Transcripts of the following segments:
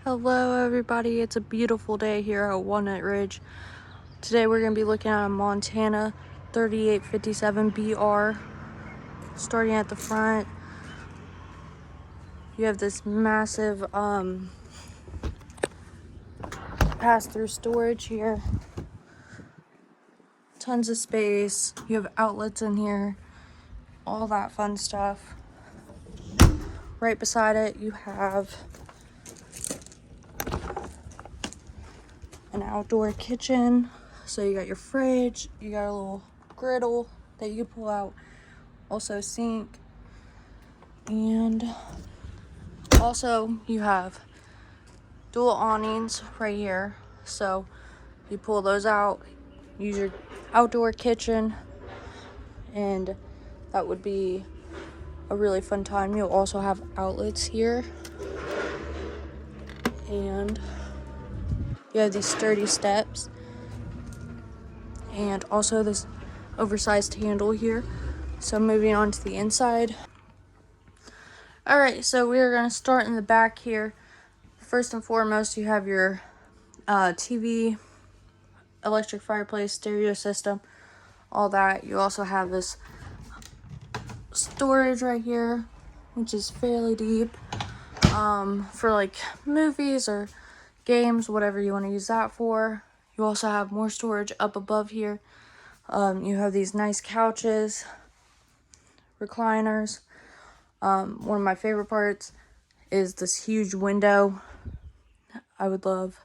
Hello everybody, it's a beautiful day here at Walnut Ridge. Today we're going to be looking at a Montana 3857 BR. Starting at the front, you have this massive pass-through storage here. Tons of space, you have outlets in here, all that fun stuff. Right beside it you have an outdoor kitchen. So you got your fridge, you got a little griddle that you can pull out, also sink, and also you have dual awnings right here. So you pull those out, use your outdoor kitchen, and that would be a really fun time. You'll also have outlets here, and you have these sturdy steps and also this oversized handle here. So moving on to the inside. Alright, so we are going to start in the back here. First and foremost, you have your TV, electric fireplace, stereo system, all that. You also have this storage right here, which is fairly deep, for like movies or games, whatever you want to use that for. You also have more storage up above here. You have these nice couches, recliners. One of my favorite parts is this huge window. I would love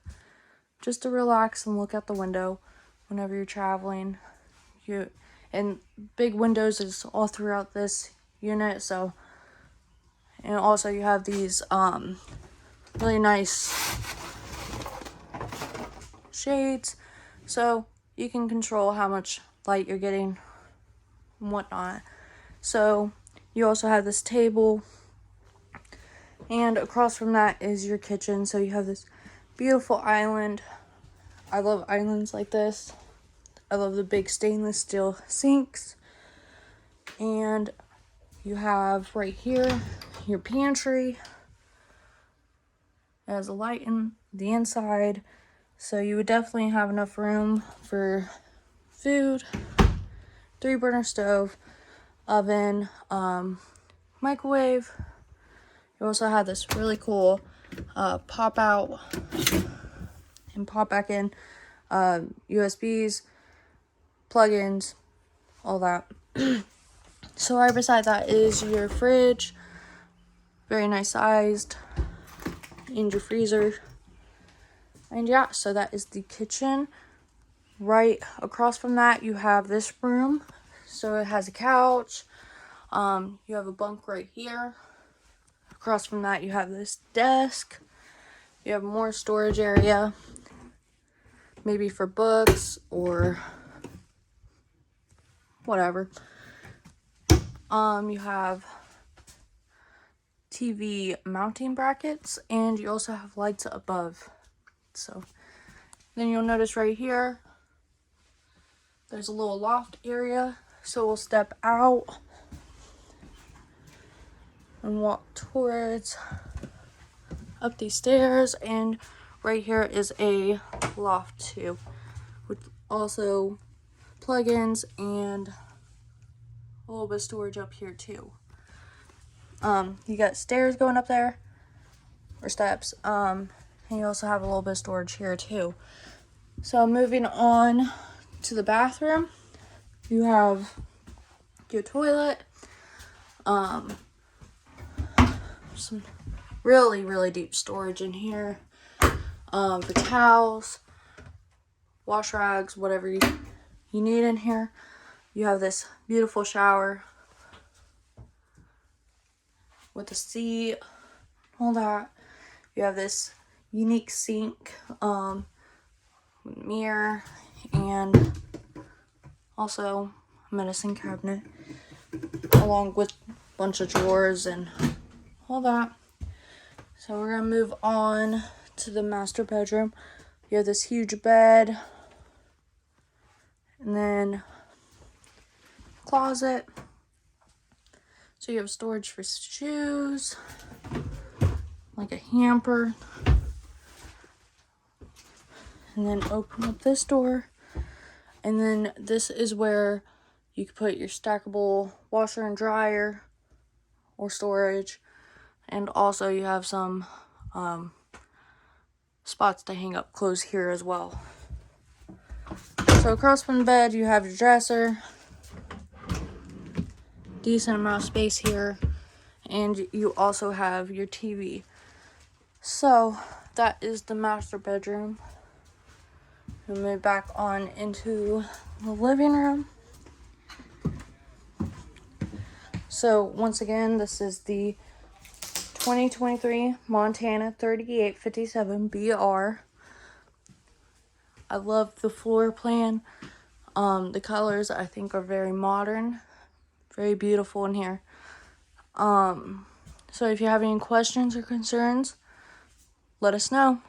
just to relax and look out the window whenever you're traveling. And big windows is all throughout this unit. So, and also you have these really nice shades, so you can control how much light you're getting and whatnot. So you also have this table, and across from that is your kitchen. So you have this beautiful island. I love islands like this. I love the big stainless steel sinks. And you have right here your pantry. It has a light in the inside, so you would definitely have enough room for food, 3-burner stove, oven, microwave. You also have this really cool pop out and pop back in USBs, plugins, all that. So right beside that is your fridge, very nice sized, and your freezer. And yeah, so that is the kitchen. Right across from that you have this room. So it has a couch. You have a bunk right here. Across from that you have this desk. You have more storage area, maybe for books or whatever. You have TV mounting brackets, and you also have lights above. So then you'll notice right here there's a little loft area. So we'll step out and walk towards up these stairs, and right here is a loft too, with also plugins and a little bit of storage up here too. You got stairs going up there, or steps, and you also have a little bit of storage here too. So moving on to the bathroom, you have your toilet, some really deep storage in here, for towels, wash rags, whatever you need in here. You have this beautiful shower with a seat, all that. You have this unique sink, mirror, and also a medicine cabinet, along with a bunch of drawers and all that. So we're gonna move on to the master bedroom. You have this huge bed, and then closet. So you have storage for shoes, like a hamper, and then open up this door, and then this is where you can put your stackable washer and dryer or storage, and also you have some spots to hang up clothes here as well. So across from the bed you have your dresser, decent amount of space here, and you also have your TV. So that is the master bedroom. We'll move back on into the living room. So once again, this is the 2023 Montana 3857 BR. I love the floor plan. The colors I think are very modern, very beautiful in here. So if you have any questions or concerns, let us know.